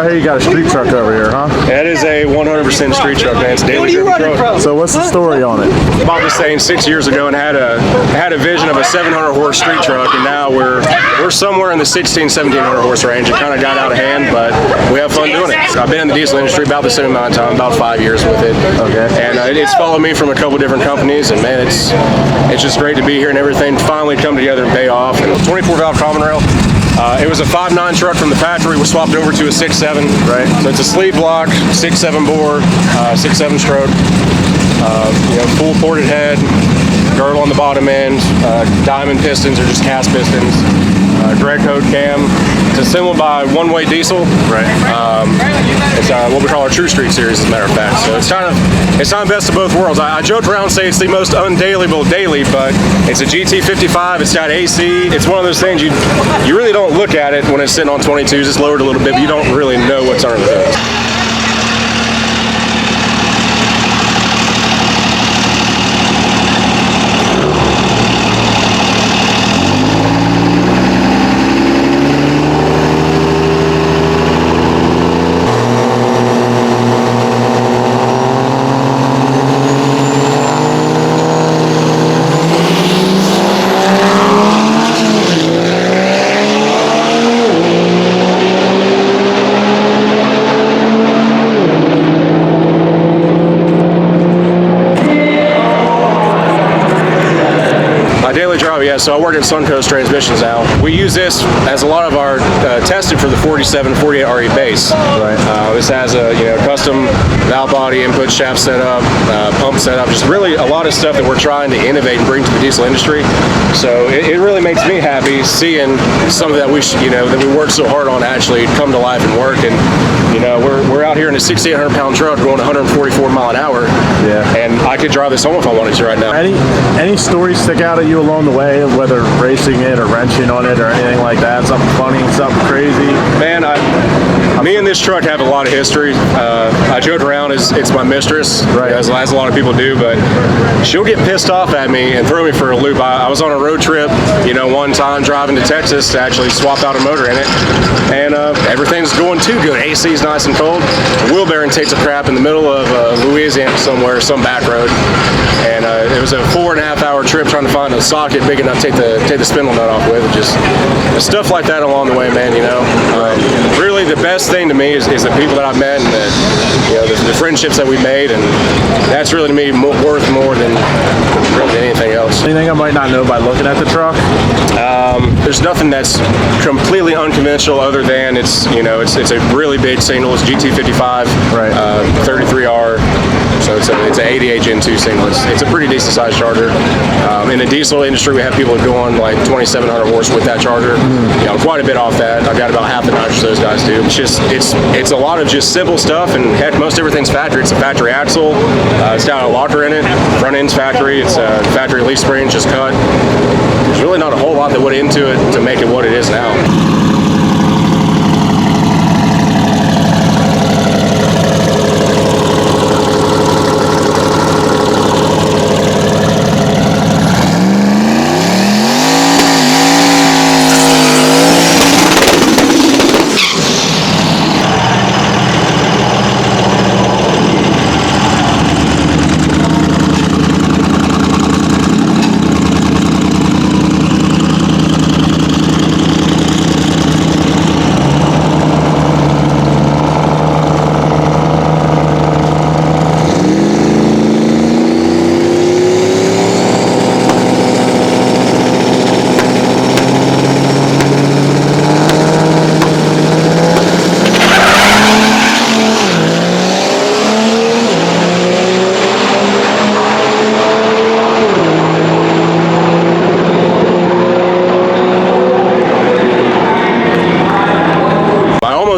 You got a street truck over here, huh? That is a 100% street truck, man. It's daily driven truck. So what's the story on it? Bought this thing 6 years ago and had a vision of a 700 horse street truck, and now we're somewhere in the 1700 horse range. It kind of got out of hand, but we have fun doing it. So I've been in the diesel industry about the same amount of time, about 5 years with it. Okay. And it's followed me from a couple different companies, and man, it's just great to be here and everything finally come together and pay off. And 24 valve common rail. It was a 5.9 truck from the factory. We swapped over to a 6.7. Right. So it's a sleeve block, 6.7 bore, 6.7 stroke. Full ported head, girdle on the bottom end, diamond pistons or just cast pistons, Greg Code cam. It's assembled by One Way Diesel. Right. It's what we call our True Street series, as a matter of fact. So it's kind of best of both worlds. I joke around and say it's the most undailiable daily, but it's a GT55. It's got AC. It's one of those things you really don't look at it when it's sitting on 22s. It's lowered a little bit, but you don't really know what's under the hood. So I work at Suncoast Transmissions now. We use this as a lot of our tested for the 47, 48 RE base. Right. This has a custom valve body, input shaft setup, pump setup, just really a lot of stuff that we're trying to innovate and bring to the diesel industry. So it really makes me happy seeing some of that that we worked so hard on actually come to life and work. And we're out here in a 6,800 pound truck going 144 mile an hour. Yeah. And I could drive this home if I wanted to right now. Any stories stick out at you along the way, whether racing it or wrenching on it or anything like that? Something funny, something crazy? Man, me and this truck have a lot of history. I joke around it's my mistress, right, as a lot of people do, but she'll get pissed off at me and throw me for a loop. I was on a road trip, one time driving to Texas to actually swap out a motor in it, and everything's going too good. AC's nice and cold. The wheel bearing takes a crap in the middle of Louisiana somewhere, some back road, and it was a 4.5 hour trip trying to find a socket big enough to take the spindle nut off with. Just stuff like that along the way, man. Really the best thing to me is the people that I've met and the friendships that we made, and that's really to me worth more than really anything else. Anything I might not know by looking at the truck? There's nothing that's completely unconventional other than it's a really big single. It's GT55, right, 33R. So it's an 88 Gen 2 single. It's a pretty decent sized charger. In the diesel industry, we have people that go on like 2,700 horse with that charger. Quite a bit off that. I've got about half the nitrous those guys do. It's a lot of just simple stuff, and heck, most everything's factory. It's a factory axle. It's got a locker in it. Front end's factory. It's a factory leaf spring just cut. There's really not a whole lot that went into it to make it what it is now.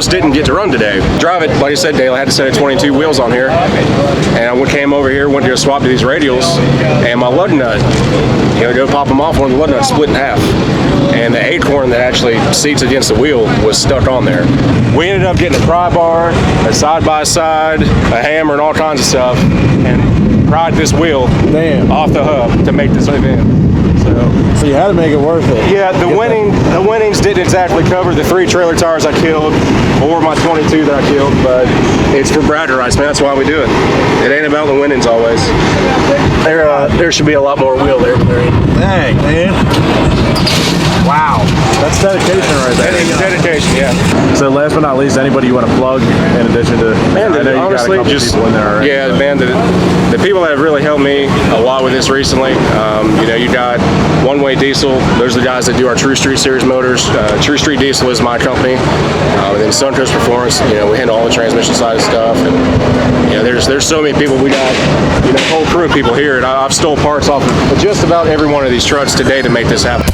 almost didn't get to run today. Drive it, like I said, Dale, I had to set of 22 wheels on here, and I came over here, went to go swap to these radials, and my lug nut, go pop them off, one of the lug nuts split in half, and the acorn that actually seats against the wheel was stuck on there. We ended up getting a pry bar, a side-by-side, a hammer, and all kinds of stuff, and pried this wheel off the hub to make this event. So you had to make it worth it. Yeah, the winnings didn't exactly cover the 3 trailer tires I killed or my 22 that I killed, but it's for bragging rights, man. That's why we do it. It ain't about the winnings always. There should be a lot more wheel there, but there ain't. Dang, man. Wow. That's dedication right there. Dedication, yeah. So last but not least, anybody you want to plug in addition to, man, I know you honestly, got a couple people in there already. Yeah, man, the people that have really helped me a lot with this recently, you got One Way Diesel. Those are the guys that do our True Street Series motors. True Street Diesel is my company. And then Suncoast Performance, we handle all the transmission side of stuff. And, there's so many people. We got, a whole crew of people here. And I've stole parts off of just about every one of these trucks today to make this happen.